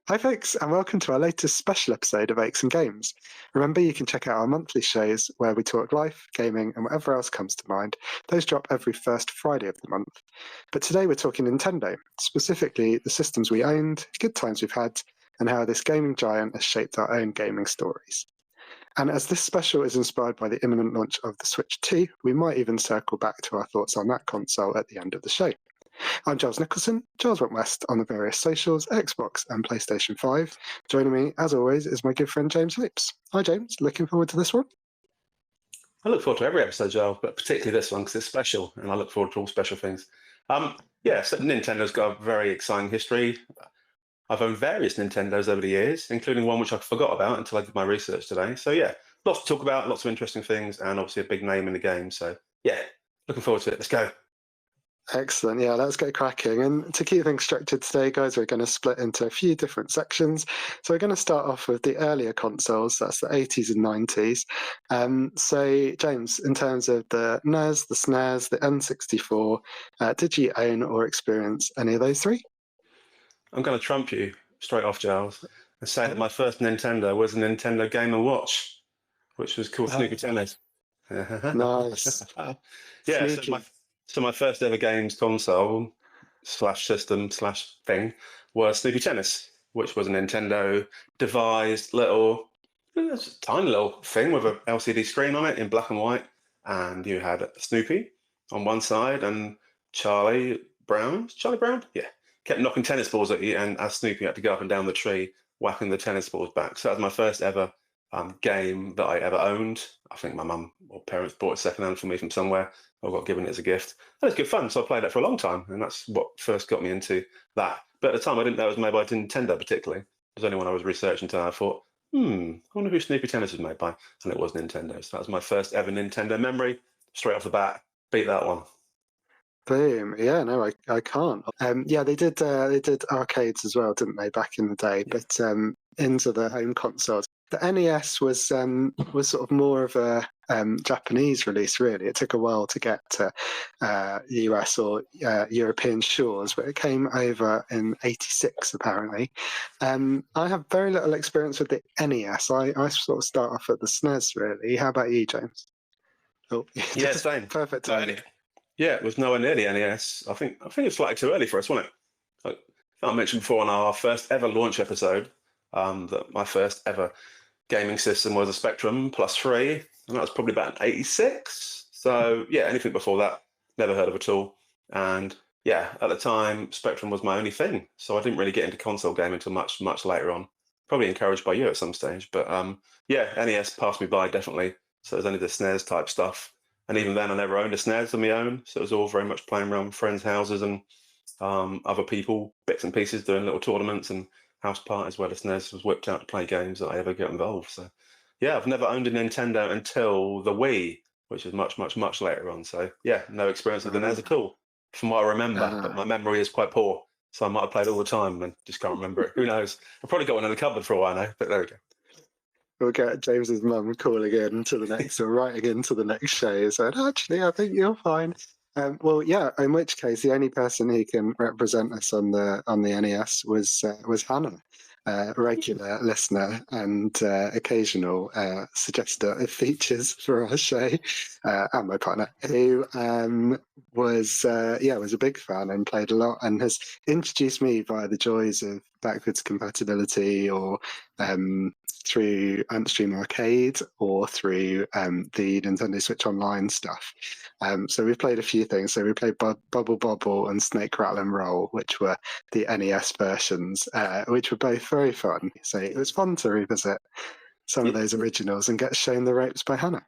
Hi, folks, and welcome to our latest special episode of Aches and Games. Remember, you can check out our monthly shows where we talk life, gaming, and whatever else comes to mind. Those drop every first Friday of the month. But today we're talking Nintendo, specifically the systems we owned, good times we've had, and how this gaming giant has shaped our own gaming stories. And as this special is inspired by the imminent launch of the Switch 2, we might even circle back to our thoughts on that console at the end of the show. I'm Giles Nicholson. Giles went west on the various socials, Xbox and PlayStation 5. Joining me, as always, is my good friend James Hopes. Hi, James. Looking forward to this one? I look forward to every episode, Giles, but particularly this one because it's special, and I look forward to all special things. So Nintendo's got a very exciting history. I've owned various Nintendos over the years, including one which I forgot about until I did my research today. So yeah, lots to talk about, lots of interesting things, and obviously a big name in the game. So yeah, looking forward to it. Let's go. Excellent. Yeah, let's get cracking. And to keep things structured today, guys, we're going to split into a few different sections. So we're going to start off with the earlier consoles. That's the 80s and 90s. So, James, in terms of the NES, the SNES, the N64, did you own or experience any of those three? I'm going to trump you straight off, Giles, and say that my first Nintendo was a Nintendo Game & Watch, which was called Snoopy Tennis. Nice. Yeah, Sneaky. so my first ever games console / system / thing was Snoopy Tennis, which was a Nintendo devised tiny little thing with a LCD screen on it in black and white, and you had Snoopy on one side and Charlie Brown, yeah, kept knocking tennis balls at you, and as Snoopy had to go up and down the tree whacking the tennis balls back. So that was my first ever game that I ever owned. I think my mum or parents bought it secondhand for me from somewhere. I got given it as a gift. And it's good fun, so I played that for a long time, and that's what first got me into that. But at the time, I didn't know it was made by Nintendo particularly. It was only when I was researching until I thought, I wonder who Snoopy Tennis was made by, and it was Nintendo. So that was my first ever Nintendo memory. Straight off the bat, beat that one. Boom. Yeah, no, I can't. Yeah, they did arcades as well, didn't they, back in the day? Yeah. But into the home consoles. The NES was sort of more of a Japanese release, really. It took a while to get to US or European shores, but it came over in '86, apparently. I have very little experience with the NES. I sort of start off at the SNES, really. How about you, James? Oh, Yeah, same. Perfect timing. Yeah, it was nowhere near the NES. I think it's slightly too early for us, wasn't it? Like I mentioned before on our first ever launch episode, that my first ever gaming system was a Spectrum Plus 3, and that was probably about '86. So yeah, anything before that, never heard of at all. And yeah, at the time, Spectrum was my only thing, so I didn't really get into console gaming until much later on. Probably encouraged by you at some stage, but yeah, NES passed me by definitely. So it was only the SNES type stuff. And even then, I never owned a SNES on my own, so it was all very much playing around friends' houses and other people, bits and pieces, doing little tournaments and house parties where the SNES was whipped out to play games that I ever get involved. So, yeah, I've never owned a Nintendo until the Wii, which is much later on. So, yeah, no experience with the NES at all, from what I remember. But my memory is quite poor, so I might have played all the time and just can't remember it. Who knows? I've probably got one in the cupboard for a while now, but there we go. We'll get James's mum calling in to the next or writing into the next show saying, actually, I think you're fine. Well, yeah, in which case the only person who can represent us on the NES was Hannah, regular listener and occasional suggester of features for our show, and my partner, who was a big fan and played a lot and has introduced me via the joys of backwards compatibility or through Antstream Arcade or through the Nintendo Switch Online stuff. So we've played a few things. So we played Bubble Bobble and Snake Rattle and Roll, which were the NES versions, which were both very fun. So it was fun to revisit some of those originals and get shown the ropes by Hannah.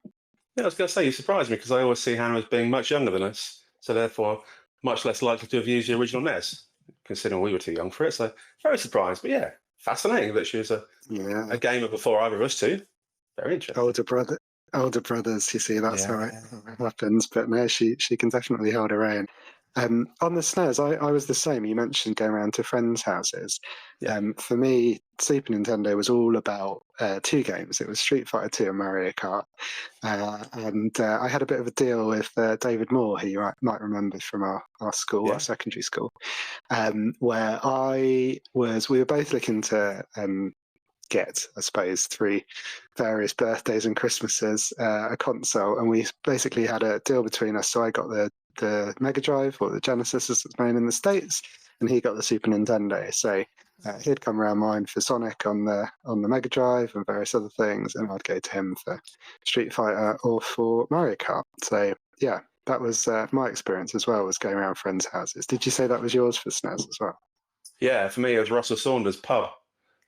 Yeah, I was going to say, you surprised me because I always see Hannah as being much younger than us, so therefore much less likely to have used the original NES, considering we were too young for it. So very surprised, but yeah, fascinating that she was a gamer before either of us two. Very interesting. Older brothers, you see, that's how it happens. But no, she can definitely hold her own. On the SNES, I was the same. You mentioned going around to friends' houses. Yeah. For me, Super Nintendo was all about two games. It was Street Fighter 2 and Mario Kart. And I had a bit of a deal with David Moore, who you might remember from our school, Yeah. our secondary school, where we were both looking to get, I suppose, through various birthdays and Christmases, a console, and we basically had a deal between us. So I got the Mega Drive, or the Genesis as it's known in the States, and he got the Super Nintendo. So he'd come around mine for Sonic on the Mega Drive and various other things, and I'd go to him for Street Fighter or for Mario Kart. So yeah, that was my experience as well, was going around friends' houses. Did you say that was yours for SNES as well? Yeah, for me, it was Russell Saunders' pub.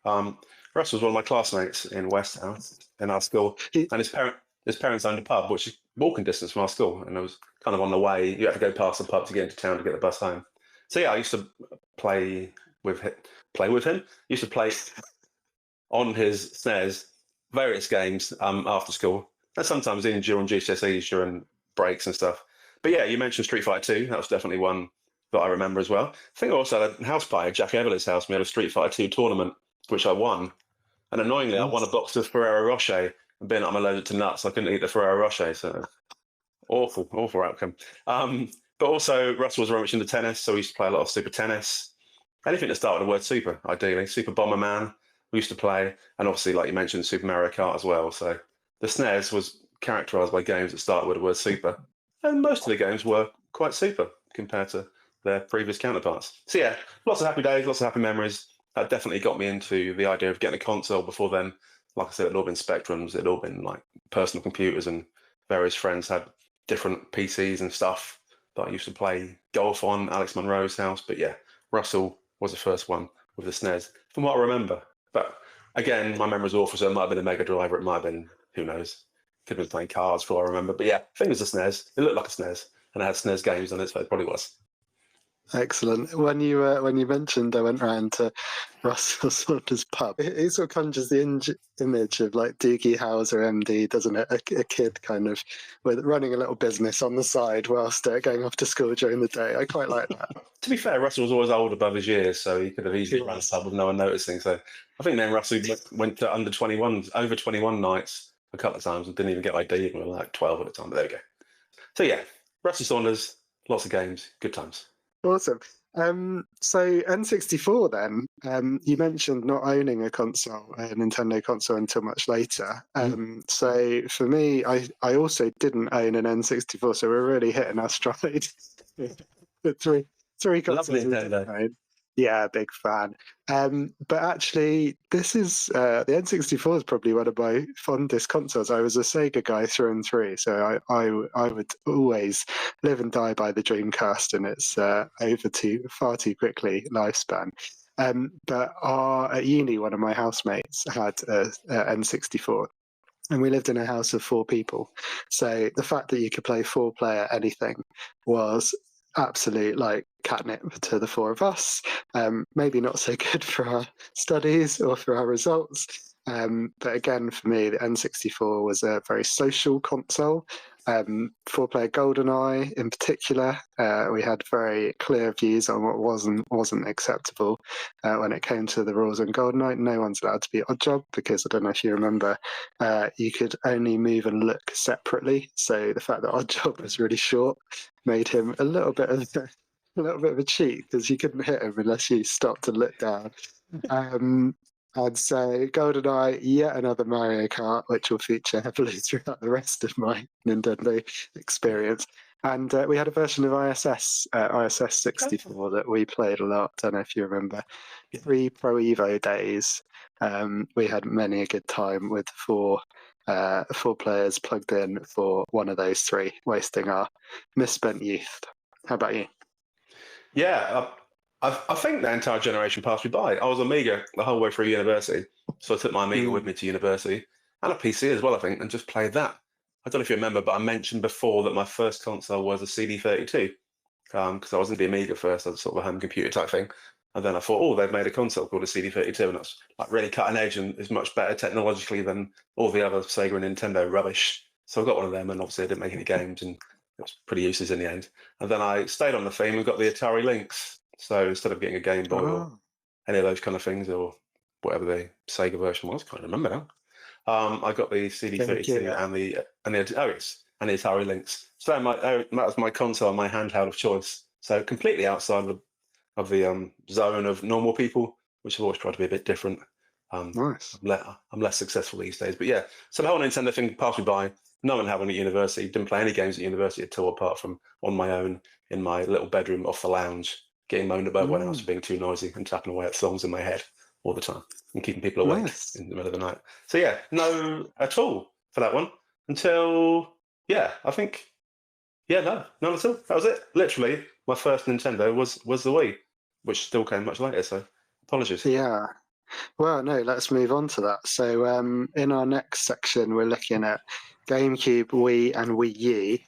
Russell was one of my classmates in West House in our school, and his parents owned a pub, which is walking distance from our school, and it was kind of on the way. You had to go past the pub to get into town to get the bus home. So yeah, I used to play with him. Used to play on his SNES various games after school, and sometimes even during GCSEs, during breaks and stuff. But yeah, you mentioned Street Fighter 2. That was definitely one that I remember as well. I think I also had a house party at Jack Everly's house. We had a Street Fighter 2 tournament, which I won. And annoyingly, I won a box of Ferrero Rocher. And being that I'm allergic to nuts, I couldn't eat the Ferrero Rocher. So awful outcome. But also, Russell was very much into tennis, so we used to play a lot of Super Tennis. Anything that started with the word Super, ideally. Super Bomberman, we used to play. And obviously, like you mentioned, Super Mario Kart as well. So the SNES was characterised by games that started with the word Super. And most of the games were quite super compared to their previous counterparts. So yeah, lots of happy days, lots of happy memories. That definitely got me into the idea of getting a console. Before then, like I said, it'd all been Spectrums, it'd all been like personal computers, and various friends had different PCs and stuff that I used to play golf on, Alex Monroe's house. But yeah, Russell was the first one with the SNES, from what I remember. But again, my memory's awful, so it might have been a Mega Drive, or it might have been, who knows, could have been playing cards for all I remember. But yeah, I think it was a SNES. It looked like a SNES, and it had SNES games on it, so it probably was. Excellent. When you mentioned I went round to Russell Saunders' pub, it sort of conjures the image of like Doogie Howser, MD, doesn't it? A kid kind of with running a little business on the side whilst going off to school during the day. I quite like that. To be fair, Russell was always old above his years, so he could have easily run a pub with no one noticing. So I think then Russell went to under 21, over 21 nights a couple of times and didn't even get ID. We were like 12 at the time, but there we go. So yeah, Russell Saunders, lots of games, good times. Awesome. So N64 then, you mentioned not owning a console, a Nintendo console, until much later. So for me, I also didn't own an N64, so we're really hitting our stride. With three consoles. Lovely Nintendo. Yeah, big fan. But actually, this is the N64 is probably one of my fondest consoles. I was a Sega guy through and through, so I would always live and die by the Dreamcast and its far too quickly lifespan. But at uni, one of my housemates had a N64. And we lived in a house of 4 people. So the fact that you could play 4-player anything was absolute like catnip to the 4 of us. Maybe not so good for our studies or for our results. But again, for me, the N64 was a very social console. 4-player GoldenEye in particular, we had very clear views on what wasn't acceptable when it came to the rules on GoldenEye. No one's allowed to be Oddjob, because I don't know if you remember, you could only move and look separately. So the fact that Oddjob was really short made him a little bit of a cheat, because you couldn't hit him unless you stopped and looked down. I'd say GoldenEye, yet another Mario Kart, which will feature heavily throughout the rest of my Nintendo experience. And we had a version of ISS 64 that we played a lot. I don't know if you remember. Pre-Pro Evo days, we had many a good time with 4 players plugged in for one of those 3, wasting our misspent youth. How about you? Yeah, I think the entire generation passed me by. I was Amiga the whole way through university, so I took my Amiga with me to university, and a PC as well, I think, and just played that. I don't know if you remember, but I mentioned before that my first console was a CD32, because I was into the Amiga first, as sort of a home computer type thing, and then I thought, oh, they've made a console called a CD32, and that's like really cutting edge and is much better technologically than all the other Sega and Nintendo rubbish. So I got one of them, and obviously I didn't make any games, and It was pretty useless in the end. And then I stayed on the theme and got the Atari Lynx. So instead of getting a Game Boy or Oh, any of those kind of things, or whatever the Sega version was, can't remember now. I got the CD32 Gamecube. and the Atari Lynx. So that was my console, my handheld of choice. So completely outside of the zone of normal people, which have always tried to be a bit different. Nice. I'm less successful these days, but yeah. So the whole Nintendo thing passed me by. No one having at university. Didn't play any games at university at all, apart from on my own in my little bedroom off the lounge, getting moaned at by everyone else for being too noisy and tapping away at songs in my head all the time and keeping people awake Nice. in the middle of the night. So yeah, no at all for that one until I think no, none at all. That was it. Literally, my first Nintendo was the Wii, which still came much later. So apologies. Yeah. Well, no, let's move on to that. So, in our next section, we're looking at GameCube, Wii, and Wii U.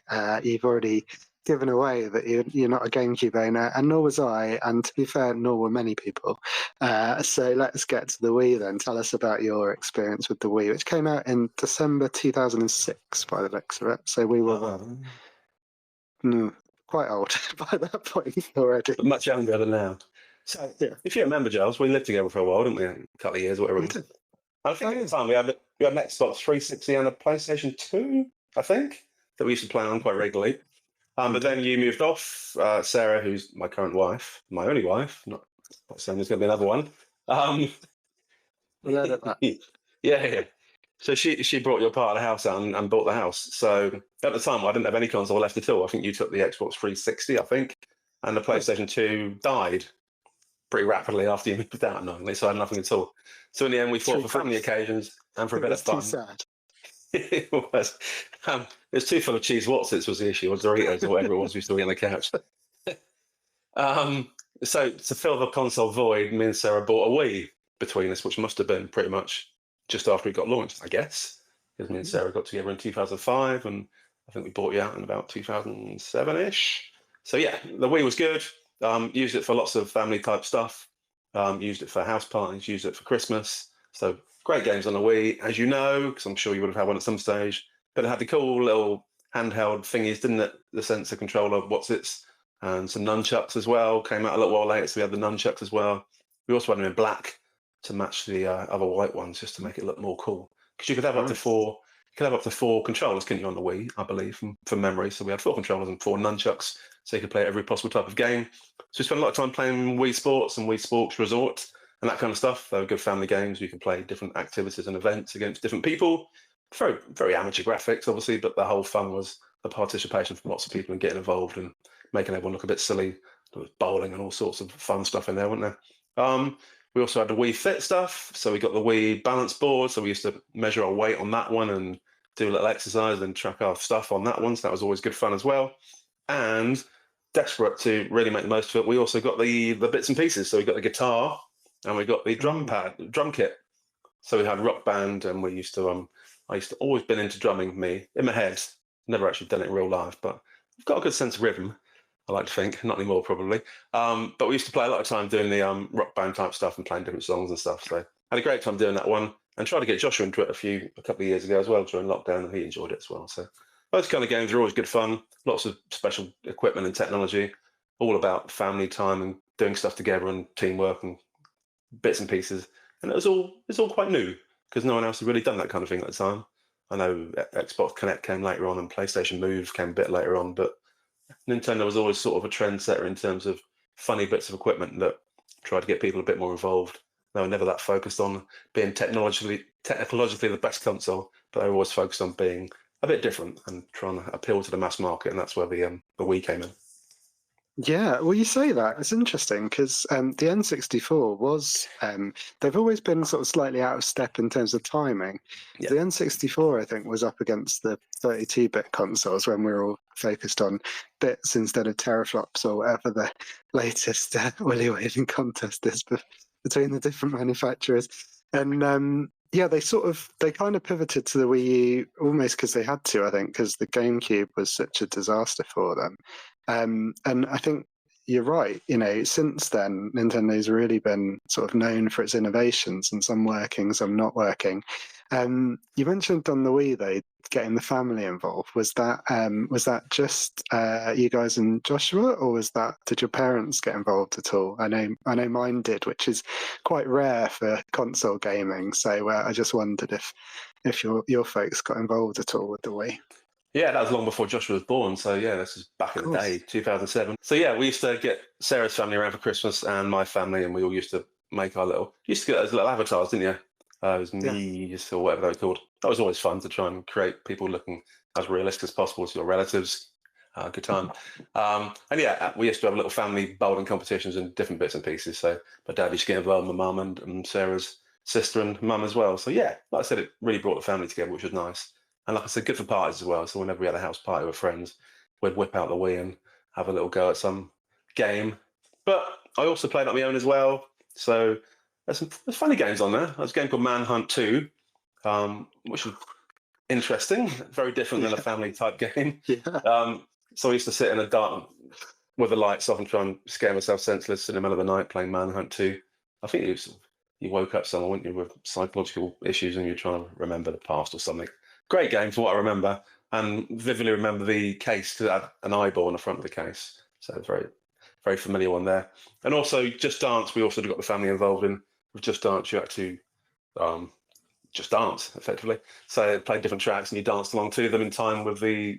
You've already given away that you're not a GameCube owner, and nor was I. And to be fair, nor were many people. So let's get to the Wii then. Tell us about your experience with the Wii, which came out in December 2006, by the looks of it. So we were quite old by that point already. But much younger than now. So, if you remember, Giles, we lived together for a while, didn't we? A couple of years, whatever it was. I think at the time we had an Xbox 360 and a PlayStation 2, I think, that we used to play on quite regularly. But then you moved off. Sarah, who's my current wife, my only wife, not saying there's going to be another one. Yeah. So she brought your part of the house out and bought the house. So at the time, I didn't have any console left at all. I think you took the Xbox 360, I think, and the PlayStation 2 died pretty rapidly after you moved out, annoyingly, so I had nothing at all. So in the end, we fought for family occasions and for a bit of fun. Too sad. It was. It was too full of cheese Watsits was the issue, or Doritos, or whatever it was we still eat on the couch. So to fill the console void, me and Sarah bought a Wii between us, which must have been pretty much just after it got launched, I guess. Because me and Sarah got together in 2005, and I think we bought you out in about 2007-ish. So yeah, the Wii was good. Used it for lots of family type stuff. Used it for house parties. Used it for Christmas. So great games on the Wii, as you know, because I'm sure you would have had one at some stage. But it had the cool little handheld thingies, didn't it? The sensor controller, Watsits, and some nunchucks as well. Came out a little while later, so we had the nunchucks as well. We also had them in black to match the other white ones, just to make it look more cool. Because you could have up to four. You could have up to 4 controllers, couldn't you, on the Wii? I believe, from memory. So we had 4 controllers and 4 nunchucks, so you could play every possible type of game. So we spent a lot of time playing Wii Sports and Wii Sports Resort and that kind of stuff. They were good family games. You could play different activities and events against different people. Very, very amateur graphics, obviously, but the whole fun was the participation from lots of people and getting involved and making everyone look a bit silly. There was bowling and all sorts of fun stuff in there, wasn't there? We also had the Wii Fit stuff. So we got the Wii balance board. So we used to measure our weight on that one and do a little exercise and track our stuff on that one. So that was always good fun as well. And desperate to really make the most of it, we also got the bits and pieces. So we got the guitar and we got the drum kit. So we had Rock Band, and we used to I used to always been into drumming, me in my head. Never actually done it in real life, but I've got a good sense of rhythm, I like to think. Not anymore, probably. But we used to play a lot of time doing the Rock Band type stuff and playing different songs and stuff. So I had a great time doing that one, and tried to get Joshua into it a couple of years ago as well during lockdown, and he enjoyed it as well. So those kind of games are always good fun. Lots of special equipment and technology, all about family time and doing stuff together and teamwork and bits and pieces. And it's all quite new because no one else had really done that kind of thing at the time. I know Xbox Connect came later on and PlayStation Move came a bit later on, but Nintendo was always sort of a trendsetter in terms of funny bits of equipment that tried to get people a bit more involved. They were never that focused on being technologically the best console, but they were always focused on being a bit different and trying to appeal to the mass market, and that's where the Wii came in. Yeah, well, you say that. It's interesting because the N64 was, they've always been sort of slightly out of step in terms of timing. Yeah. The N64, I think, was up against the 32-bit consoles when we were all focused on bits instead of teraflops or whatever the latest willy waving contest is between the different manufacturers. And they kind of pivoted to the Wii U almost because they had to, I think, because the Gamecube was such a disaster for them. And I think you're right. Since then, Nintendo's really been sort of known for its innovations, and some working, some not working. You mentioned on the Wii though, getting the family involved. Was that just you guys and Joshua, or did your parents get involved at all? I know mine did, which is quite rare for console gaming. So I just wondered if your folks got involved at all with the Wii. Yeah, that was long before Joshua was born. So yeah, this is back in the day, 2007. So yeah, we used to get Sarah's family around for Christmas and my family, and we all used to make used to get those little avatars, didn't you? It was Mies or whatever they were called. That was always fun to try and create people looking as realistic as possible to your relatives. Good time. And yeah, we used to have little family bowling competitions and different bits and pieces. So my dad used to get involved, my mum and Sarah's sister and mum as well. So yeah, like I said, it really brought the family together, which was nice. And like I said, good for parties as well. So whenever we had a house party with friends, we'd whip out the Wii and have a little go at some game. But I also played on my own as well. So there's funny games on there. There's a game called Manhunt 2, which is interesting, very different than a family type game. Yeah. So I used to sit in the dark with the lights off and try and scare myself senseless in the middle of the night playing Manhunt 2. I think you woke up someone, weren't you, with psychological issues and you're trying to remember the past or something. Great game from what I remember, and vividly remember the case because it had an eyeball on the front of the case. So it's very, very familiar one there. And also Just Dance, we also got the family involved in. With Just Dance, you had to just dance effectively. So play different tracks and you danced along to them in time with the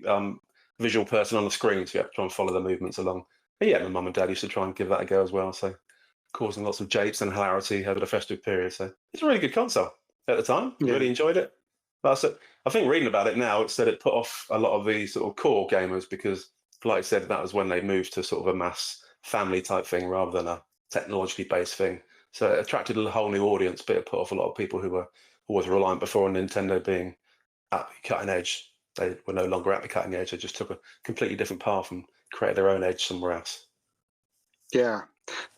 visual person on the screen. So you have to try and follow the movements along. But yeah, my mum and dad used to try and give that a go as well. So causing lots of japes and hilarity over the festive period. So it's a really good console at the time. Yeah. Really enjoyed it. That's it. I think reading about it now, it said it put off a lot of the sort of core gamers because, like I said, that was when they moved to sort of a mass family type thing rather than a technologically based thing. So it attracted a whole new audience, but it put off a lot of people who were always reliant before on Nintendo being at the cutting edge. They were no longer at the cutting edge. They just took a completely different path and created their own edge somewhere else. Yeah,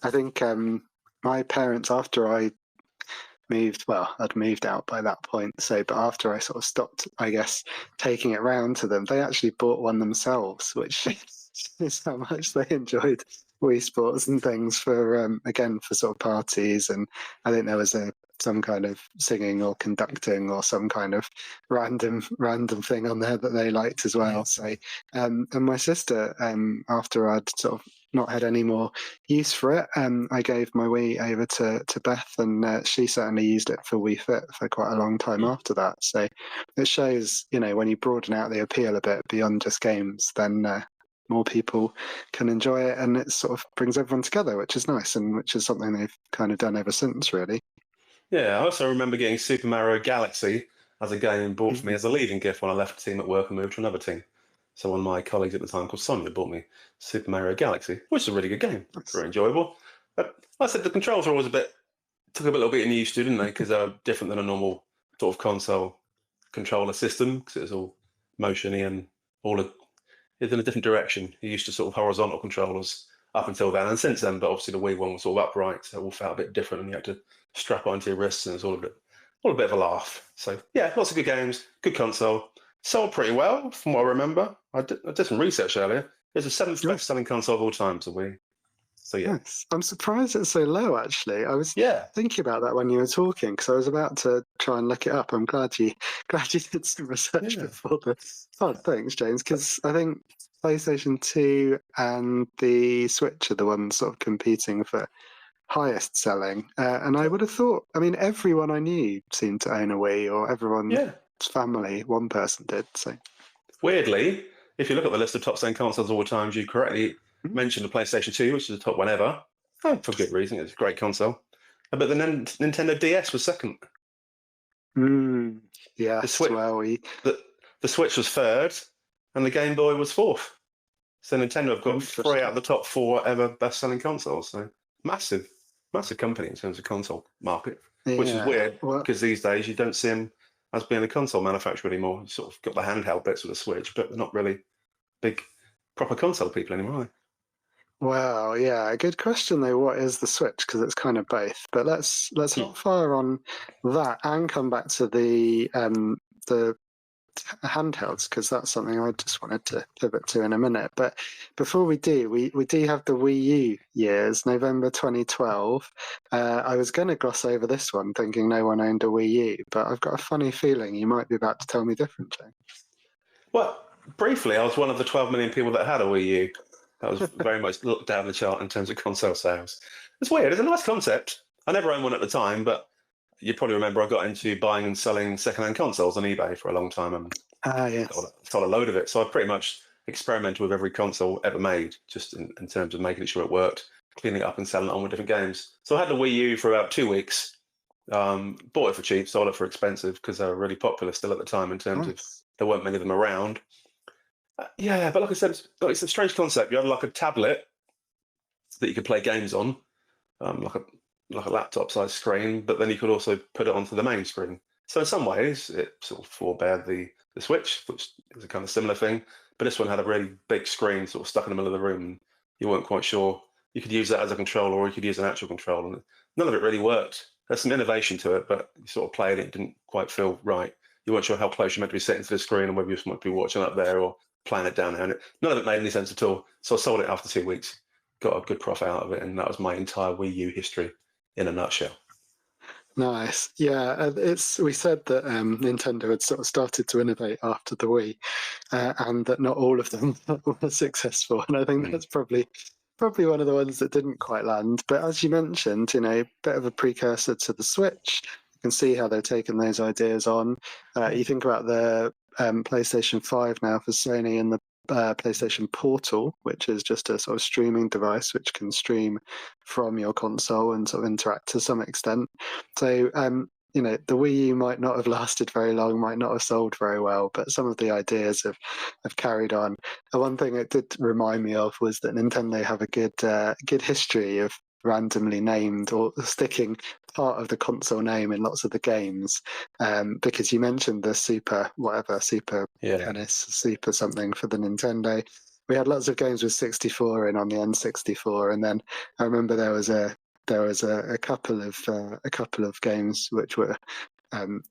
I think my parents, after I moved, well, I'd moved out by that point. So, but after I sort of stopped, I guess, taking it round to them, they actually bought one themselves, which is how much they enjoyed Wii Sports and things for, again, for sort of parties. And I think there was some kind of singing or conducting or some kind of random thing on there that they liked as well. So, and my sister, after I'd sort of not had any more use for it, I gave my Wii over to Beth, and she certainly used it for Wii Fit for quite a long time after that. So it shows, when you broaden out the appeal a bit beyond just games, then more people can enjoy it, and it sort of brings everyone together, which is nice, and which is something they've kind of done ever since, really. Yeah, I also remember getting Super Mario Galaxy as a game bought for me as a leaving gift when I left a team at work and moved to another team. So one of my colleagues at the time called Sonia bought me Super Mario Galaxy, which is a really good game. Nice. Very enjoyable. But like I said, the controls were always took a little bit of use to, didn't they? Because they were different than a normal sort of console controller system, because it was all motiony and it's in a different direction. You're used to sort of horizontal controllers up until then, and since then, but obviously the Wii one was all upright, so it all felt a bit different, and you had to strap it onto your wrists, and it's all a bit of a laugh. So yeah, lots of good games, good console. Sold pretty well, from what I remember. I did some research earlier. It's the 7th best-selling console of all time, so Wii. So yeah. Yes. I'm surprised it's so low, actually. I was thinking about that when you were talking, because I was about to try and look it up. I'm glad you did some research before the thanks, James, because I think PlayStation 2 and the Switch are the ones sort of competing for highest selling. And I would have thought, everyone I knew seemed to own a Wii, or everyone's family, one person did. So weirdly, if you look at the list of top selling consoles of all time, you correctly mentioned the PlayStation 2, which is the top one ever. For good reason. It's a great console. But the Nintendo DS was second. Yeah. The Switch was third, and the Game Boy was fourth. So Nintendo have got 3 out of the top 4 ever best-selling consoles. So massive company in terms of console market, which is weird because these days you don't see them as being a console manufacturer anymore. You sort of got the handheld bits with the Switch, but they're not really big proper console people anymore, are they? Well, yeah, good question though. What is the Switch? Because it's kind of both. But let's not fire on that and come back to the handhelds, because that's something I just wanted to pivot to in a minute. But before we do, we do have the Wii U years, November 2012. I was going to gloss over this one, thinking no one owned a Wii U, but I've got a funny feeling you might be about to tell me different, James. Well, briefly, I was one of the 12 million people that had a Wii U. That was very much looked down the chart in terms of console sales. It's weird. It's a nice concept. I never owned one at the time, but you probably remember I got into buying and selling second-hand consoles on eBay for a long time and Yes. got a load of it. So I pretty much experimented with every console ever made, just in terms of making sure it worked, cleaning it up and selling it on with different games. So I had the Wii U for about 2 weeks. Bought it for cheap, sold it for expensive because they were really popular still at the time in terms of there weren't many of them around. Yeah, but like I said, it's a strange concept. You had like a tablet that you could play games on, like a laptop-sized screen, but then you could also put it onto the main screen. So in some ways, it sort of forebeared the Switch, which is a kind of similar thing. But this one had a really big screen sort of stuck in the middle of the room. And you weren't quite sure. You could use that as a controller or you could use an actual controller. And none of it really worked. There's some innovation to it, but you sort of played it, it didn't quite feel right. You weren't sure how close you meant to be sitting to the screen and whether you might be watching up there or playing it down there. And none of it made any sense at all. So I sold it after 2 weeks, got a good profit out of it. And that was my entire Wii U history in a nutshell. Nice. Yeah, we said that Nintendo had sort of started to innovate after the Wii, and that not all of them were successful. And I think that's probably one of the ones that didn't quite land. But as you mentioned, a bit of a precursor to the Switch. You can see how they've taken those ideas on. You think about the PlayStation 5 now for Sony and the PlayStation Portal, which is just a sort of streaming device which can stream from your console and sort of interact to some extent. So, the Wii U might not have lasted very long, might not have sold very well, but some of the ideas have carried on. The one thing it did remind me of was that Nintendo have a good history of randomly named or sticking part of the console name in lots of the games, because you mentioned the Super NES, Super something for the Nintendo. We had lots of games with 64 in on the N64, and then I remember there was a couple of games which were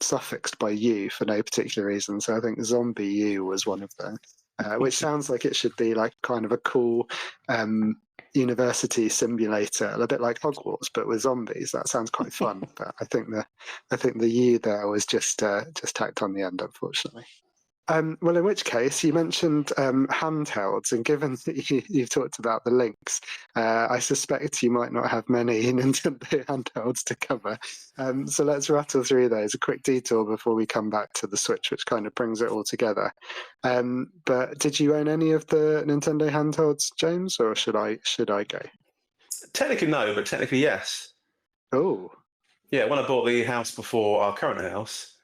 suffixed by U for no particular reason. So I think Zombie U was one of them, which sounds like it should be like kind of a cool university simulator, a bit like Hogwarts, but with zombies. That sounds quite fun. But I think the U there was just tacked on the end, unfortunately. Well, in which case, you mentioned handhelds, and given that you've talked about the links, I suspect you might not have many Nintendo handhelds to cover. So let's rattle through those, a quick detour before we come back to the Switch, which kind of brings it all together. But did you own any of the Nintendo handhelds, James, or should I go? Technically no, but technically yes. Oh. Yeah, when I bought the house before our current house,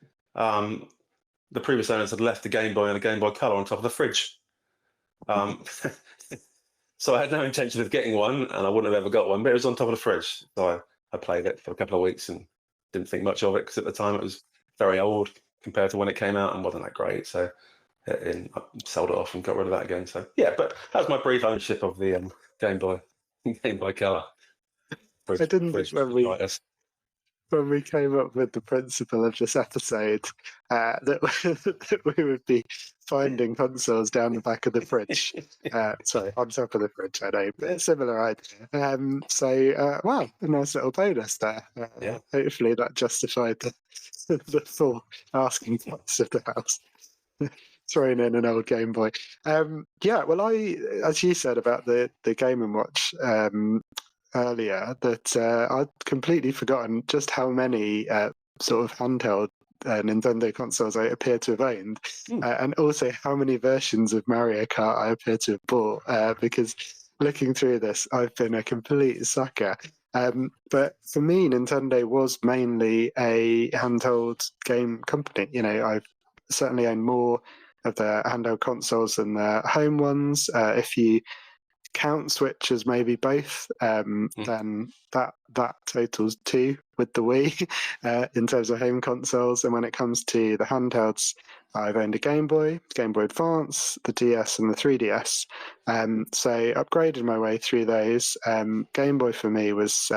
the previous owners had left the Game Boy and the Game Boy Color on top of the fridge. So I had no intention of getting one, and I wouldn't have ever got one, but it was on top of the fridge. So I played it for a couple of weeks and didn't think much of it because at the time it was very old compared to when it came out and wasn't that great. So I sold it off and got rid of that again. So yeah, but that was my brief ownership of the Game Boy Color. I didn't think when we came up with the principle of this episode that we would be finding consoles down the back of the fridge. Sorry, on top of the fridge, I know, but similar idea. Wow, a nice little bonus there. Hopefully that justified the full asking price of the house. Throwing in an old Game Boy. Well, as you said about the Game & Watch earlier, that I'd completely forgotten just how many sort of handheld Nintendo consoles I appear to have owned, and also how many versions of Mario Kart I appear to have bought, because looking through this, I've been a complete sucker. But for me, Nintendo was mainly a handheld game company. I've certainly owned more of the handheld consoles than the home ones. If you count Switch as maybe both, then that totals 2 with the Wii in terms of home consoles. And when it comes to the handhelds, I've owned a Game Boy Advance, the DS, and the 3DS. So upgraded my way through those. Game Boy for me was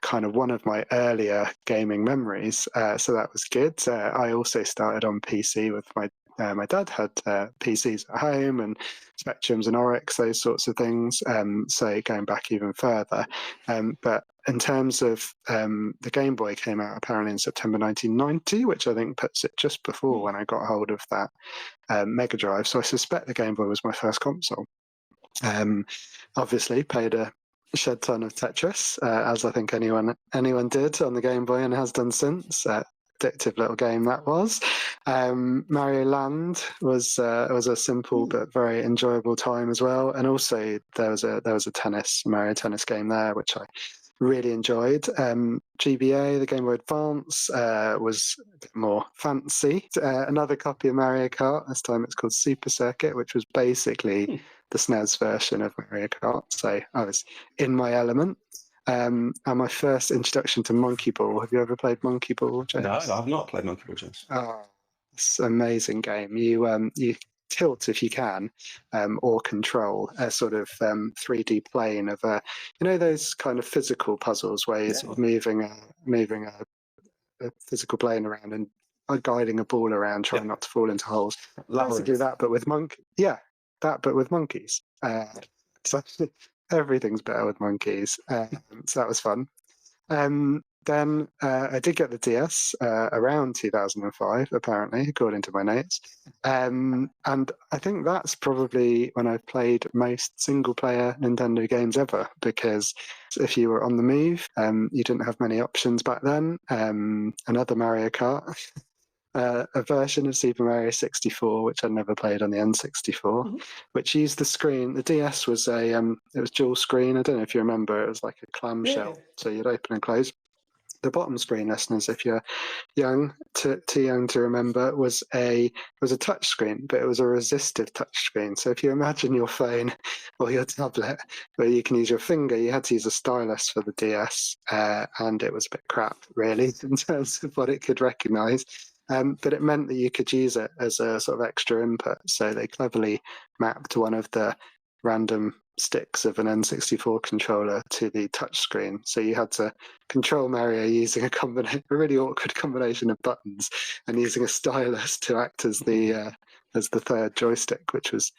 kind of one of my earlier gaming memories. So that was good. I also started on PC with my dad had PCs at home and Spectrums and Oryx, those sorts of things. So going back even further. But in terms of the Game Boy came out apparently in September 1990, which I think puts it just before when I got hold of that Mega Drive. So I suspect the Game Boy was my first console. Obviously played a shed ton of Tetris, as I think anyone did on the Game Boy and has done since. Addictive little game that was. Mario Land was a simple but very enjoyable time as well. And also there was a Mario Tennis game there, which I really enjoyed. GBA, the Game Boy Advance, was a bit more fancy. Another copy of Mario Kart. This time it's called Super Circuit, which was basically the SNES version of Mario Kart. So I was in my element. And my first introduction to Monkey Ball. Have you ever played Monkey Ball, James? No, I've not played Monkey Ball, James. Oh, it's an amazing game. You tilt if you can, or control a sort of 3D plane of those kind of physical puzzles where you're sort of moving a physical plane around and guiding a ball around, trying not to fall into holes. Basically that, but with monkeys. So everything's better with monkeys. So that was fun. Then I did get the DS around 2005, apparently, according to my notes. And I think that's probably when I've played most single-player Nintendo games ever, because if you were on the move, you didn't have many options back then. Another Mario Kart. A version of Super Mario 64, which I'd never played on the N64, which used the screen. The DS was it was dual screen. I don't know if you remember. It was like a clamshell, so you'd open and close. The bottom screen, listeners, if you're too young to remember, was a touch screen, but it was a resistive touch screen. So if you imagine your phone or your tablet where you can use your finger, you had to use a stylus for the DS, and it was a bit crap, really, in terms of what it could recognise. But it meant that you could use it as a sort of extra input. So they cleverly mapped one of the random sticks of an N64 controller to the touchscreen. So you had to control Mario using a really awkward combination of buttons and using a stylus to act as the third joystick, which was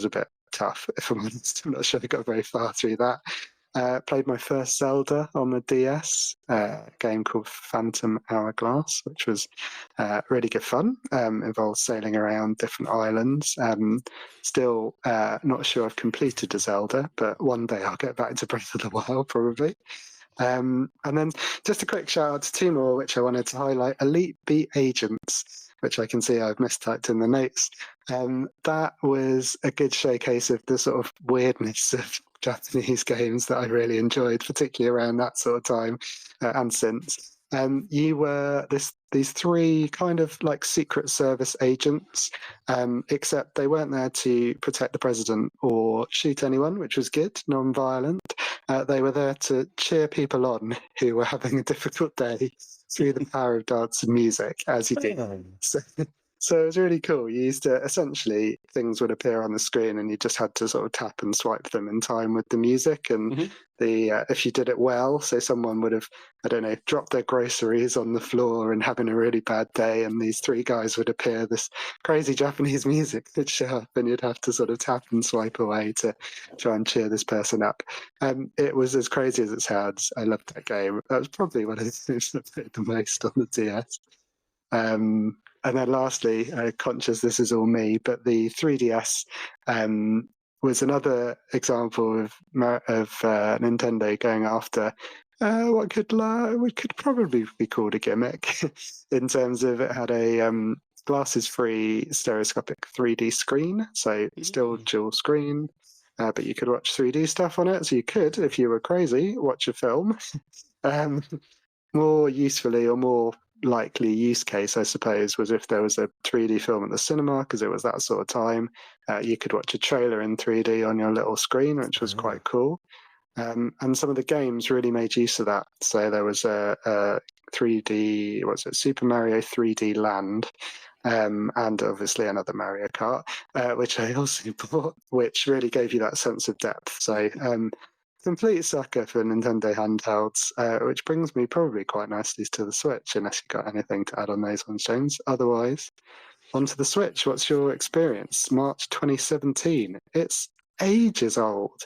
a bit tough, if I'm honest. I'm not sure I got very far through that. Played my first Zelda on the DS, a game called Phantom Hourglass, which was really good fun. Involved sailing around different islands. Still not sure I've completed a Zelda, but one day I'll get back to Breath of the Wild probably. And then just a quick shout out to two more, which I wanted to highlight. Elite Beat Agents, which I can see I've mistyped in the notes. That was a good showcase of the sort of weirdness of Japanese games that I really enjoyed, particularly around that sort of time and since. You were these three kind of like Secret Service agents, except they weren't there to protect the president or shoot anyone, which was good, non-violent. They were there to cheer people on who were having a difficult day through the power of dance and music, as you do. So it was really cool. You used to, essentially, things would appear on the screen and you just had to sort of tap and swipe them in time with the music. And if you did it well, so someone would have, I don't know, dropped their groceries on the floor and having a really bad day, and these three guys would appear, this crazy Japanese music would show up and you'd have to sort of tap and swipe away to try and cheer this person up. It was as crazy as it sounds. I loved that game. That was probably one of the things that played the most on the DS. And then lastly, conscious this is all me, but the 3DS was another example of Nintendo going after what could probably be called a gimmick in terms of it had a glasses-free stereoscopic 3D screen, so still dual screen, but you could watch 3D stuff on it. So you could, if you were crazy, watch a film. More usefully or more likely use case, I suppose, was if there was a 3D film at the cinema, because it was that sort of time. You could watch a trailer in 3D on your little screen, which was quite cool. And some of the games really made use of that. So there was a 3D, Super Mario 3D Land, and obviously another Mario Kart, which I also bought, which really gave you that sense of depth. So complete sucker for Nintendo handhelds, which brings me probably quite nicely to the Switch, unless you've got anything to add on those ones, James. Otherwise, onto the Switch. What's your experience? March 2017. It's ages old.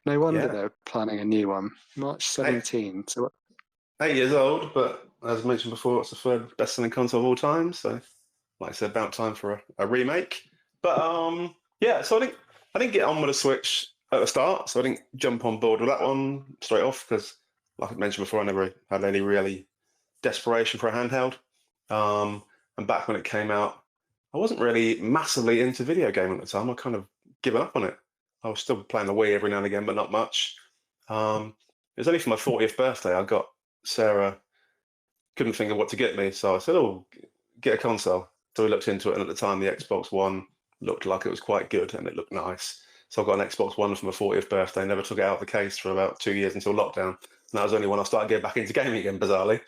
No wonder Yeah, they're planning a new one. March eight, 17. So 8 years old, but as mentioned before, it's the third best-selling console of all time. So, like I said, about time for a remake. But yeah, so I didn't get on with the Switch at the start, so I didn't jump on board with that one straight off because, like I mentioned before, I never had any really desperation for a handheld. And back when it came out, I wasn't really massively into video gaming at the time. I kind of given up on it. I was still playing the Wii every now and again, but not much. It was only for my 40th birthday I got Sarah couldn't think of what to get me, so I said, "Oh, get a console." So we looked into it, and at the time, the Xbox One looked like it was quite good, and it looked nice. So I got an Xbox One for my 40th birthday. Never took it out of the case for about 2 years until lockdown. And that was only when I started getting back into gaming again, bizarrely,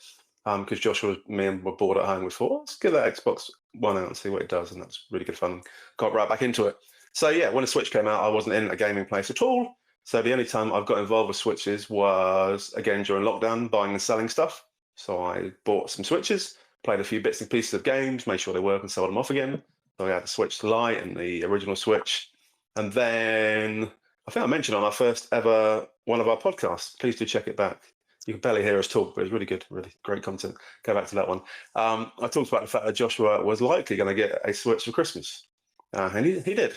because Joshua, me, and were bored at home. We thought, let's give that Xbox One out and see what it does, and that's really good fun. Got right back into it. So yeah, when the Switch came out, I wasn't in a gaming place at all. So the only time I've got involved with Switches was again during lockdown, buying and selling stuff. So I bought some Switches, played a few bits and pieces of games, made sure they work and sold them off again. So I had the Switch Lite and the original Switch. And then I think I mentioned on our first ever one of our podcasts, please do check it back. You can barely hear us talk, but it's really good, really great content. Go back to that one. I talked about the fact that Joshua was likely going to get a Switch for Christmas. And he did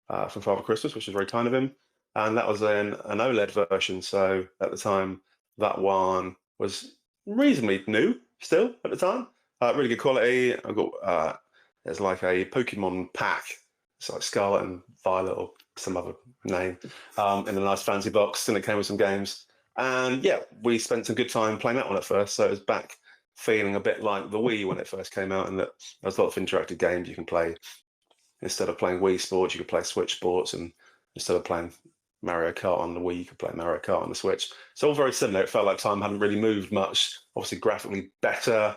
from Father Christmas, which was very kind of him. And that was an OLED version. So at the time, that one was reasonably new still at the time. Really good quality. I've got there's like a Pokemon pack. It's like Scarlet and Violet or some other name in a nice fancy box, and it came with some games. And yeah, we spent some good time playing that one at first. So it was back feeling a bit like the Wii when it first came out, and that there's a lot of interactive games you can play. Instead of playing Wii Sports, you could play Switch Sports, and instead of playing Mario Kart on the Wii, you could play Mario Kart on the Switch. It's all very similar. It felt like time hadn't really moved much. Obviously, graphically better,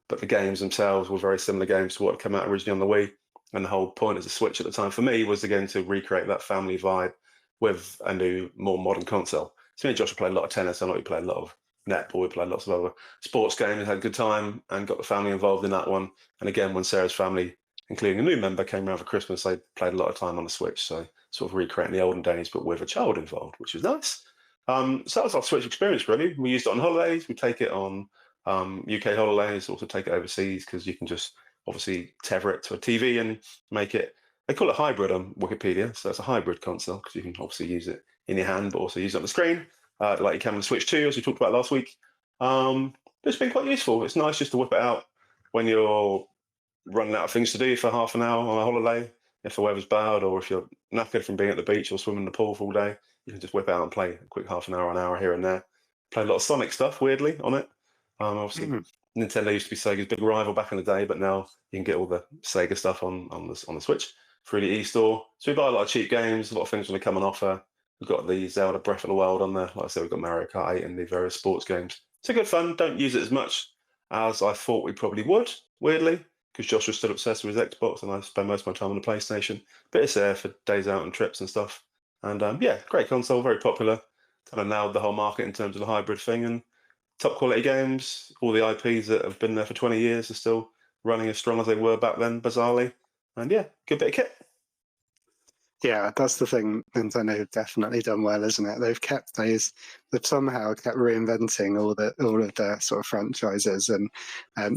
but the games themselves were very similar games to what had come out originally on the Wii. And the whole point of the Switch at the time for me was again to recreate that family vibe with a new, more modern console. So me and Josh played a lot of tennis. I know we played a lot of netball. We played lots of other sports games. Had a good time and got the family involved in that one. And again, when Sarah's family, including a new member, came around for Christmas, they played a lot of time on the Switch. So sort of recreating the olden days, but with a child involved, which was nice. So that was our Switch experience, really. We used it on holidays. We take it on UK holidays, also take it overseas because you can just obviously tether it to a TV and make it. They call it hybrid on Wikipedia, so it's a hybrid console because you can obviously use it in your hand, but also use it on the screen, like you can on the Switch 2, as we talked about last week. It's been quite useful. It's nice just to whip it out when you're running out of things to do for half an hour on a holiday. If the weather's bad or if you're knackered from being at the beach or swimming in the pool for all day, you can just whip out and play a quick half an hour here and there. Play a lot of Sonic stuff, weirdly, on it. Obviously, Nintendo used to be Sega's big rival back in the day, but now you can get all the Sega stuff on the Switch through the e-store. So we buy a lot of cheap games, a lot of things when they come on offer. We've got the Zelda Breath of the Wild on there. Like I said, we've got Mario Kart 8 and the various sports games. It's a good fun. Don't use it as much as I thought we probably would, weirdly, because Josh was still obsessed with his Xbox and I spend most of my time on the PlayStation. But it's there for days out and trips and stuff. And yeah, great console, very popular. Kind of nailed the whole market in terms of the hybrid thing. And top quality games, all the IPs that have been there for 20 years are still running as strong as they were back then, bizarrely. And yeah, good bit of kit. Yeah, that's the thing Nintendo have definitely done well, isn't it? They've somehow kept reinventing all of their sort of franchises, and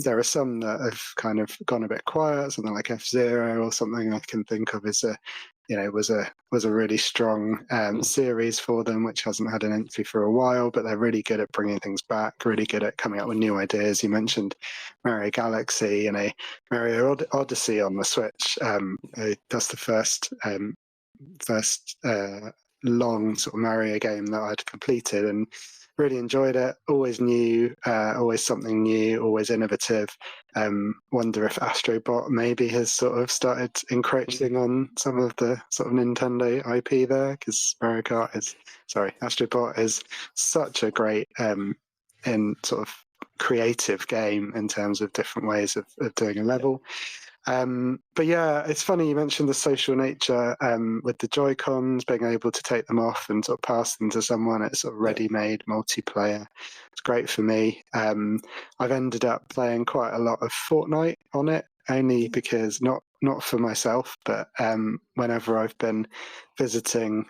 there are some that have kind of gone a bit quiet. Something like F-Zero or something I can think of was a really strong series for them, which hasn't had an entry for a while. But they're really good at bringing things back, really good at coming up with new ideas. You mentioned Mario Galaxy and a Mario Odyssey on the Switch. That's the first long sort of Mario game that I'd completed and really enjoyed it. Always new, always something new, always innovative. Wonder if Astrobot maybe has sort of started encroaching on some of the sort of Nintendo IP there, because Astrobot is such a great and sort of creative game in terms of different ways of doing a level. But yeah, it's funny you mentioned the social nature with the Joy-Cons, being able to take them off and sort of pass them to someone. It's sort of Yeah. ready-made multiplayer. It's great for me. I've ended up playing quite a lot of Fortnite on it, only because not for myself, but whenever I've been visiting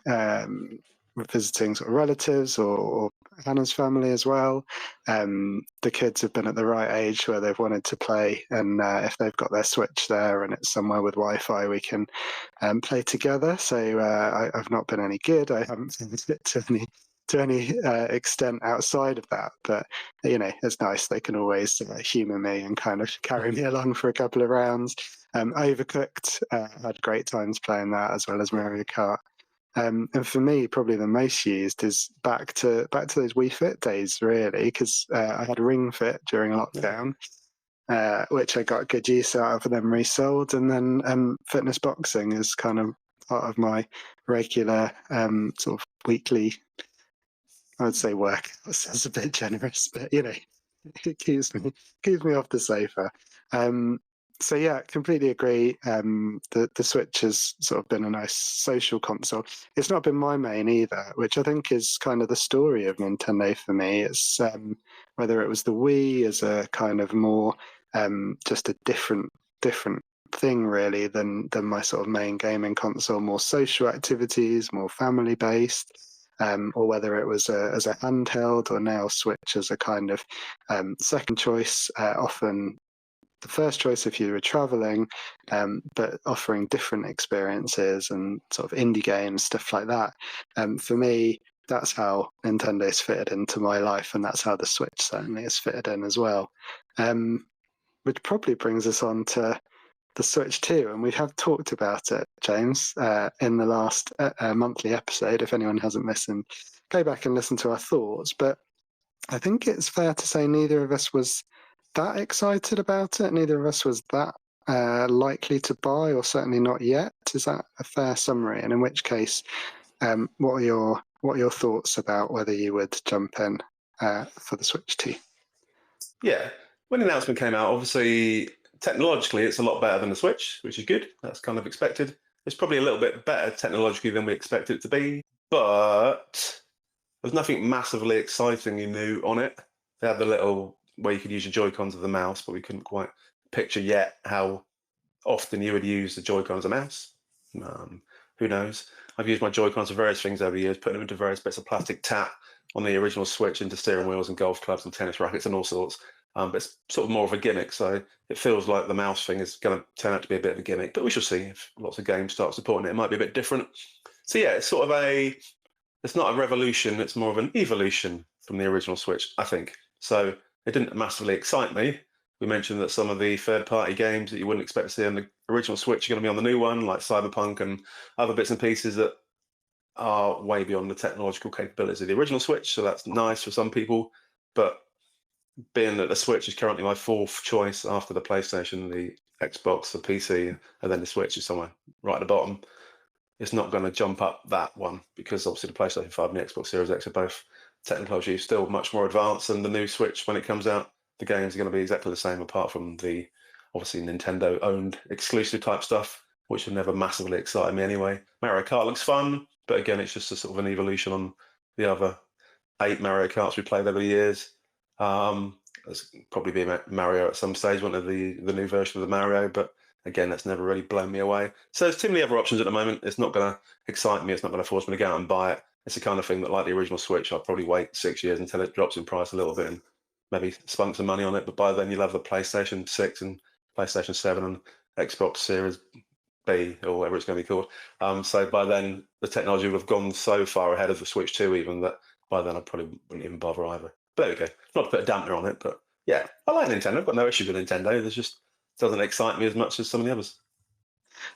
visiting sort of relatives or Hannah's family as well. The kids have been at the right age where they've wanted to play, and if they've got their Switch there and it's somewhere with Wi-Fi, we can play together. So I've not been any good. I haven't finished it to any extent outside of that, but it's nice. They can always humour me and kind of carry me along for a couple of rounds. Overcooked, had great times playing that, as well as Mario Kart. And for me, probably the most used is back to those Wii Fit days, really, because I had a Ring Fit during lockdown, which I got good use out of, and then resold. And then fitness boxing is kind of part of my regular sort of weekly, I would say, work. That's a bit generous, but it keeps me off the sofa. So yeah, completely agree. The Switch has sort of been a nice social console. It's not been my main either, which I think is kind of the story of Nintendo for me. It's whether it was the Wii as a kind of more just a different thing really than my sort of main gaming console, more social activities, more family based. Or whether it was as a handheld, or now Switch as a kind of second choice, often the first choice if you were traveling, but offering different experiences and sort of indie games, stuff like that. For me, that's how Nintendo's fitted into my life, and that's how the Switch certainly has fitted in as well. Which probably brings us on to the Switch 2, and we have talked about it, James, in the last monthly episode. If anyone hasn't listened, go back and listen to our thoughts. But I think it's fair to say neither of us was that excited about it. Neither of us was that likely to buy, or certainly not yet. Is that a fair summary? And in which case, what are your thoughts about whether you would jump in for the Switch 2? Yeah, when the announcement came out, obviously technologically it's a lot better than the Switch, which is good. That's kind of expected. It's probably a little bit better technologically than we expected it to be, but there's nothing massively excitingly new on it. They had the little where you could use your Joy-Cons as the mouse, but we couldn't quite picture yet how often you would use the Joy-Con as a mouse. Who knows? I've used my Joy-Cons for various things over the years, putting them into various bits of plastic tap on the original Switch, into steering wheels and golf clubs and tennis rackets and all sorts. But it's sort of more of a gimmick, so it feels like the mouse thing is going to turn out to be a bit of a gimmick. But we shall see. If lots of games start supporting it, it might be a bit different. So yeah, it's sort of it's not a revolution, it's more of an evolution from the original Switch, I think. So it didn't massively excite me. We mentioned that some of the third-party games that you wouldn't expect to see on the original Switch are going to be on the new one, like Cyberpunk and other bits and pieces that are way beyond the technological capabilities of the original Switch. So that's nice for some people. But being that the Switch is currently my fourth choice after the PlayStation, the Xbox, the PC, and then the Switch is somewhere right at the bottom, it's not going to jump up that one, because obviously the PlayStation 5 and the Xbox Series X are both technology still much more advanced than the new Switch when it comes out. The games are going to be exactly the same, apart from the obviously Nintendo-owned exclusive type stuff, which have never massively excited me anyway. Mario Kart looks fun, but again, it's just a sort of an evolution on the other 8 Mario Karts we played over the years. There's probably be Mario at some stage, one of the new version of the Mario, but again, that's never really blown me away. So there's too many other options at the moment. It's not going to excite me. It's not going to force me to go out and buy it. It's the kind of thing that, like the original Switch, I'll probably wait 6 years until it drops in price a little bit and maybe spunk some money on it. But by then, you'll have the PlayStation 6 and PlayStation 7 and Xbox Series B, or whatever it's going to be called. So by then, the technology will have gone so far ahead of the Switch 2 even, that by then I probably wouldn't even bother either. But there we go. Not to put a dampener on it, but yeah, I like Nintendo. I've got no issue with Nintendo. There's just doesn't excite me as much as some of the others.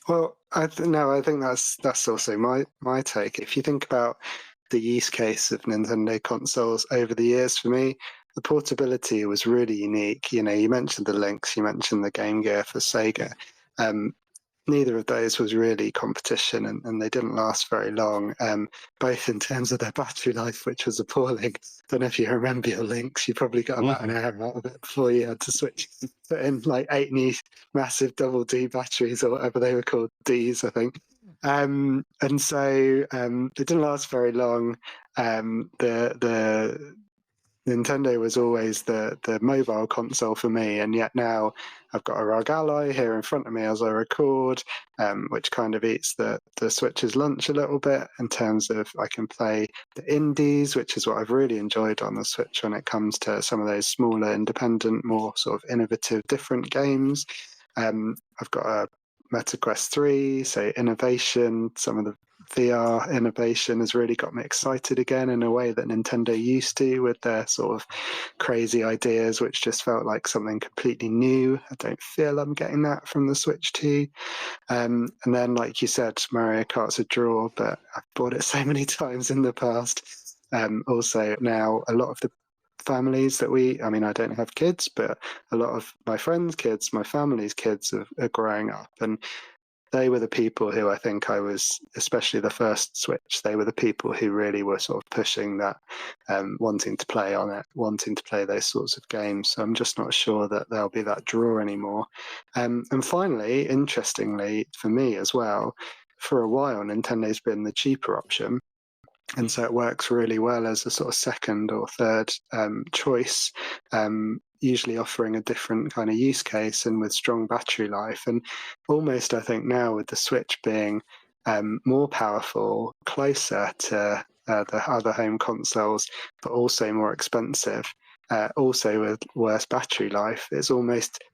Well, I think that's also my take. If you think about the use case of Nintendo consoles over the years, for me, the portability was really unique. You mentioned the Lynx, you mentioned the Game Gear for Sega. neither of those was really competition, and they didn't last very long, both in terms of their battery life, which was appalling. Don't know if you remember your Links, you probably got about an hour out of it before you had to switch, put in like 8 new massive double D batteries, or whatever they were called, Ds, I think. And so it didn't last very long. The Nintendo was always the mobile console for me, and yet now I've got a ROG Ally here in front of me as I record, which kind of eats the Switch's lunch a little bit in terms of I can play the indies, which is what I've really enjoyed on the Switch when it comes to some of those smaller, independent, more sort of innovative, different games. I've got a MetaQuest 3, so innovation, some of the VR innovation has really got me excited again in a way that Nintendo used to, with their sort of crazy ideas, which just felt like something completely new. I don't feel I'm getting that from the Switch 2. And then, like you said, Mario Kart's a draw, but I've bought it so many times in the past. Also, now a lot of the families that I mean, I don't have kids, but a lot of my friends' kids, my family's kids are growing up, and they were the people who I think I was, especially the first Switch, they were the people who really were sort of pushing that, wanting to play on it, wanting to play those sorts of games. So I'm just not sure that there'll be that draw anymore. And finally, interestingly for me as well, for a while, Nintendo's been the cheaper option. And so it works really well as a sort of second or third choice, usually offering a different kind of use case and with strong battery life. And almost, I think now with the Switch being more powerful, closer to the other home consoles, but also more expensive, also with worse battery life, it's almost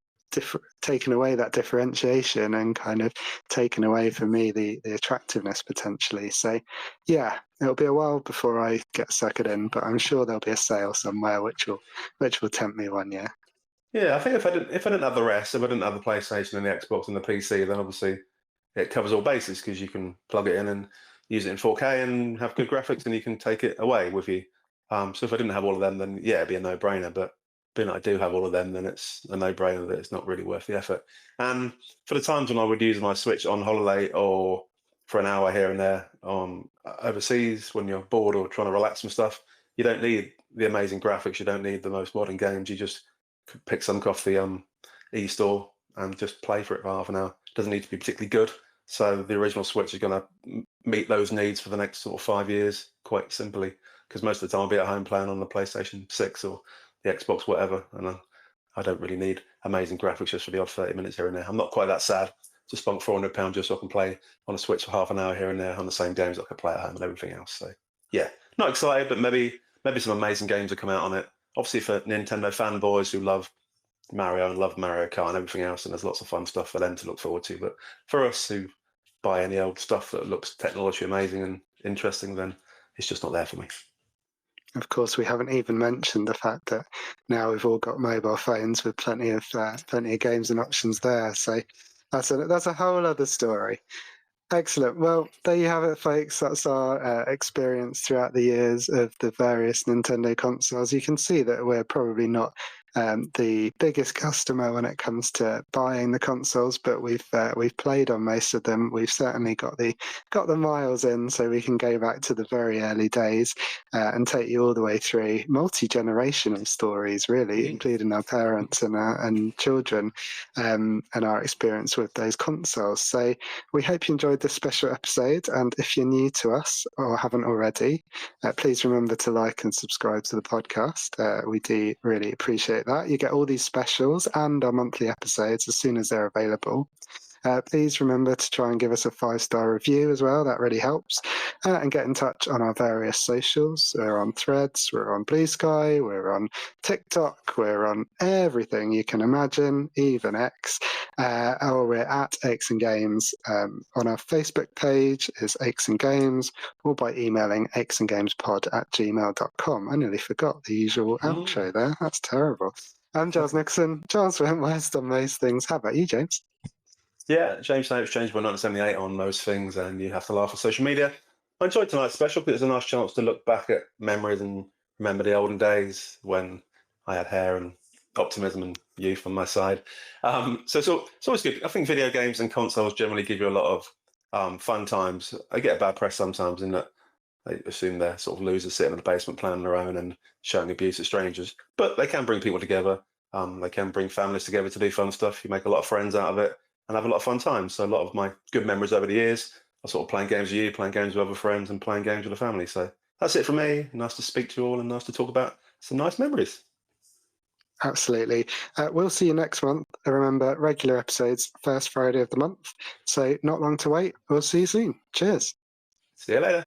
taken away that differentiation and kind of taken away for me the attractiveness potentially. So yeah, it'll be a while before I get suckered in, but I'm sure there'll be a sale somewhere which will tempt me one year. Yeah, I think if I didn't have the rest, if I didn't have the PlayStation and the Xbox and the PC, then obviously it covers all bases because you can plug it in and use it in 4K and have good graphics, and you can take it away with you. So if I didn't have all of them, then yeah, it'd be a no-brainer. But being that I do have all of them, then it's a no-brainer that it's not really worth the effort. And for the times when I would use my Switch on holiday or for an hour here and there overseas, when you're bored or trying to relax and stuff, you don't need the amazing graphics. You don't need the most modern games. You just pick something off the e-store and just play for it for half an hour. It doesn't need to be particularly good. So the original Switch is going to meet those needs for the next sort of 5 years quite simply, because most of the time I'll be at home playing on the PlayStation 6 or the Xbox, whatever, and I don't really need amazing graphics just for the odd 30 minutes here and there. I'm not quite that sad to spunk £400 just so I can play on a Switch for half an hour here and there on the same games I could play at home and everything else. So yeah, not excited, but maybe some amazing games will come out on it. Obviously for Nintendo fanboys who love Mario and love Mario Kart and everything else, and there's lots of fun stuff for them to look forward to. But for us who buy any old stuff that looks technology amazing and interesting, then it's just not there for me. Of course, we haven't even mentioned the fact that now we've all got mobile phones with plenty of games and options there. So that's a whole other story. Excellent. Well, there you have it, folks. That's our experience throughout the years of the various Nintendo consoles. You can see that we're probably not the biggest customer when it comes to buying the consoles, but we've played on most of them. We've certainly got the miles in, so we can go back to the very early days and take you all the way through multi-generational stories, really, including our parents and children and our experience with those consoles. So we hope you enjoyed this special episode, and if you're new to us or haven't already, please remember to like and subscribe to the podcast. We do really appreciate that. You get all these specials and our monthly episodes as soon as they're available. Please remember to try and give us a 5-star review as well. That really helps. And get in touch on our various socials. We're on Threads, we're on Blue Sky, we're on TikTok, we're on everything you can imagine, even X. Or we're at Aches and Games. On our Facebook page is Aches and Games, or by emailing achesandgamespod@gmail.com. I nearly forgot the usual outro there. That's terrible. I'm Giles Nixon. Giles went west on most things. How about you, James? Yeah, James Snipes changed by 1978 on most things, and you have to laugh on social media. I enjoyed tonight's special because it's a nice chance to look back at memories and remember the olden days when I had hair and optimism and youth on my side. So it's always good. I think video games and consoles generally give you a lot of fun times. I get a bad press sometimes in that they assume they're sort of losers sitting in the basement playing on their own and showing abuse to strangers. But they can bring people together. They can bring families together to do fun stuff. You make a lot of friends out of it and have a lot of fun times. So a lot of my good memories over the years are sort of playing games with you, playing games with other friends, and playing games with the family. So that's it from me. Nice to speak to you all and nice to talk about some nice memories. Absolutely. We'll see you next month. Remember, regular episodes, first Friday of the month. So not long to wait. We'll see you soon. Cheers. See you later.